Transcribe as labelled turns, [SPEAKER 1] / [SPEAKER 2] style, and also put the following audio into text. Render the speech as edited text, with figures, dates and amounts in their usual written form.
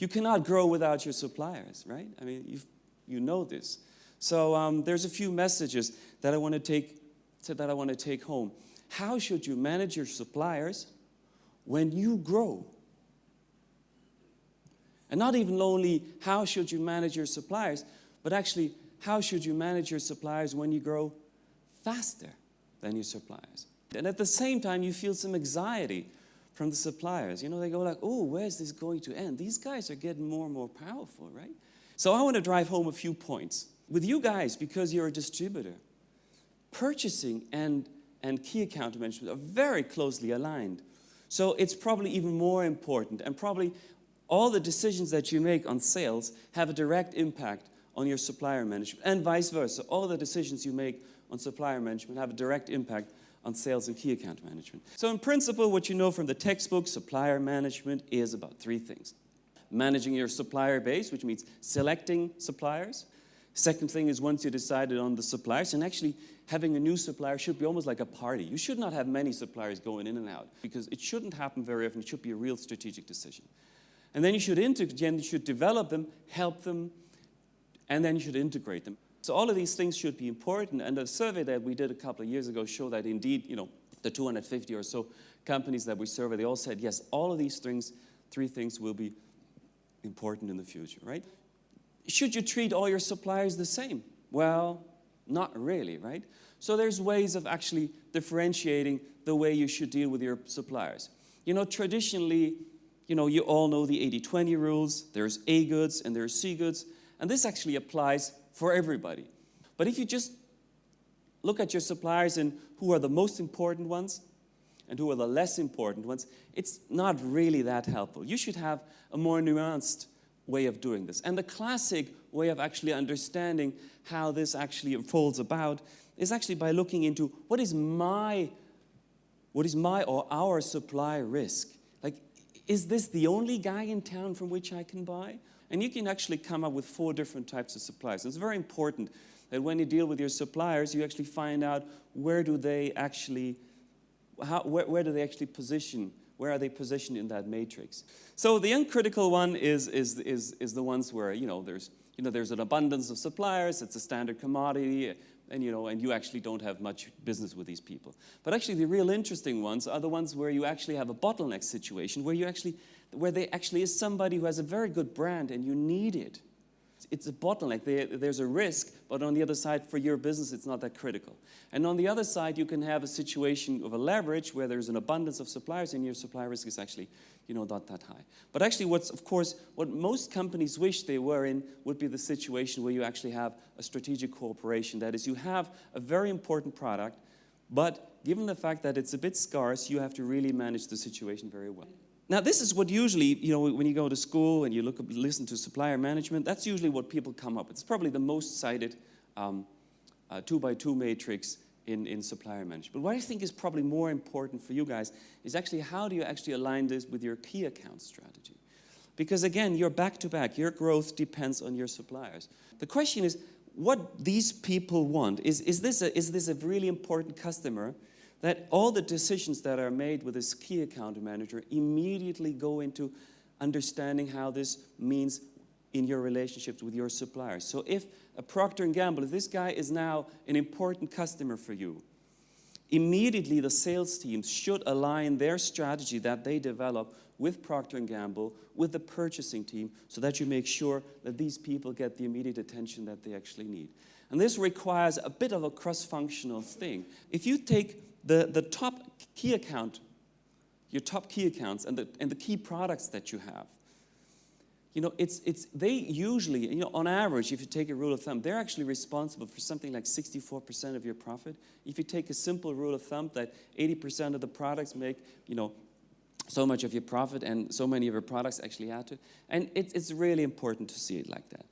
[SPEAKER 1] You cannot grow without your suppliers, right? I mean, you know this. So there's a few messages that I want to take home. How should you manage your suppliers when you grow? And not even only how should you manage your suppliers, but actually how should you manage your suppliers when you grow faster than your suppliers? And at the same time, you feel some anxiety from the suppliers. You know, they go like, oh, where's this going to end? These guys are getting more and more powerful, right? So I want to drive home a few points. With you guys, because you're a distributor, purchasing and key account management are very closely aligned. So it's probably even more important, and probably all the decisions that you make on sales have a direct impact on your supplier management, and vice versa. All the decisions you make on supplier management have a direct impact on sales and key account management. So in principle, what you know from the textbook, supplier management is about 3 things. Managing your supplier base, which means selecting suppliers. Second thing is once you decided on the suppliers, and actually having a new supplier should be almost like a party. You should not have many suppliers going in and out, because it shouldn't happen very often. It should be a real strategic decision. And then you should develop them, help them, and then you should integrate them. So all of these things should be important, and the survey that we did a couple of years ago showed that indeed, you know, the 250 or so companies that we surveyed, they all said, yes, all of these things, 3 things will be important in the future, right? Should you treat all your suppliers the same? Well, not really, right? So there's ways of actually differentiating the way you should deal with your suppliers. You know, traditionally, you know, you all know the 80-20 rules. There's A goods and there's C goods, and this actually applies for everybody. But if you just look at your suppliers and who are the most important ones and who are the less important ones, it's not really that helpful. You should have a more nuanced way of doing this. And the classic way of actually understanding how this actually unfolds about is actually by looking into what is my or our supply risk? Like, is this the only guy in town from which I can buy? And you can actually come up with 4 different types of suppliers. And it's very important that when you deal with your suppliers, you actually find out where do they actually position, where are they positioned in that matrix. So the uncritical one is the ones where, there's an abundance of suppliers, it's a standard commodity, and you actually don't have much business with these people. But actually the real interesting ones are the ones where you actually have a bottleneck situation, where there actually is somebody who has a very good brand and you need it. It's a bottleneck. There's a risk, but on the other side, for your business, it's not that critical. And on the other side, you can have a situation of a leverage where there's an abundance of suppliers and your supply risk is actually, not that high. But actually, what most companies wish they were in would be the situation where you actually have a strategic cooperation. That is, you have a very important product, but given the fact that it's a bit scarce, you have to really manage the situation very well. Now, this is what usually, when you go to school and you listen to supplier management, that's usually what people come up with. It's probably the most cited 2x2 matrix in supplier management. But what I think is probably more important for you guys is actually how do you actually align this with your key account strategy? Because again, you're back-to-back. Your growth depends on your suppliers. The question is, what these people want, is this a really important customer that all the decisions that are made with this key account manager immediately go into understanding how this means in your relationships with your suppliers. So if a Procter & Gamble, if this guy is now an important customer for you, immediately the sales teams should align their strategy that they develop with Procter & Gamble, with the purchasing team, so that you make sure that these people get the immediate attention that they actually need. And this requires a bit of a cross-functional thing. If you take the top key account, your top key accounts and the key products that you have, they usually, on average, if you take a rule of thumb, they're actually responsible for something like 64% of your profit. If you take a simple rule of thumb that 80% of the products make, so much of your profit and so many of your products actually add to it. And it's really important to see it like that.